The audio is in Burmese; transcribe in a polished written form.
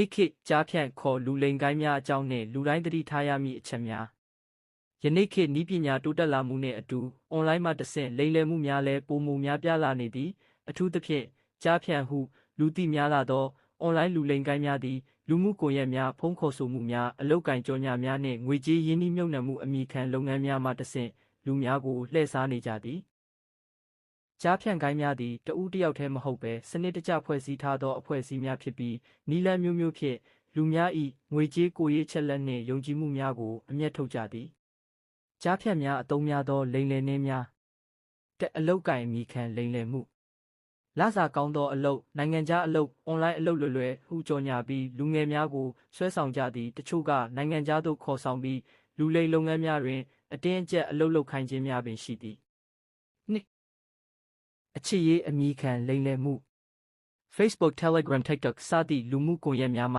နေ့ခေတ်ကြားဖြန့်ခေါ်လူလိမ်ကိုင်းများအကြောင်းနှင့်လူတိုင်းသတိထားရမည့်အချက်များယနေ့ခေတ်နည်းပညာတိုးတက်လာမှုနှင့်အတူအွန်လိုင်းမှတဆင့်လိမ်လည်မှုများလည်းပိုမိုများပြားလာနေသည်အထူးသဖြင့်ကြားဖြန့်ဟုလူသိများလာသောအွန်လိုင်းလူလိမ်ကိုင်းများသည်လူမှုကွန်ရက်များဖုန်းခေါ်ဆိုမှုများအလုပ်ကိုင်ကြော်ညာများနှင့်ငွေကြေးရင်းနှီးမြှုပ်နှံမှုအမိခံလုပ်ငန်းများမှတဆင့်လူများကိုလှည့်စားနေကြသည်ကြားဖြန့်ကိုင်းများသည်တဦးတစ်ယောက်တည်းမဟုတ်ဘဲစနစ်တကျဖွဲ့စည်းထားသောအဖွဲ့အစည်းများဖြစ်ပြီးနည်းလမ်းမျိုးမျိုးဖြင့်လူများ၏ငွေကြေးကိုယ်ရေးချက်လက်နှင့်ယုံကြည်မှုများကိုအမျက်ထုတ်ကြသည်ကြားဖြန့်များအသုံးများသောလိမ်လည်နှင်းများအလုပ်ကိုင်အမိခံလိမ်လည်မှုလစာကောင်းသောအလုပ်နိုင်ငံခြားအလုပ်အွန်လိုင်းအလုပ်လွယ်ဟုကြော်ညာပြီးလူငယ်များကိုဆွဲဆောင်ကြသည်တချို့ကနိုင်ငံခြားသို့ခေါ်ဆောင်ပြီးလူလိမ်လုပ်ငန်းများတွင်အတင်းအကျပ်အလုပ်လုပ်ခိုင်းခြင်းများပင်ရှိသည်အချစ်ရေးအမိခံလိမ်လည်မှု Facebook Telegram TikTok စသည့်လူမှုကွန်ရက်များ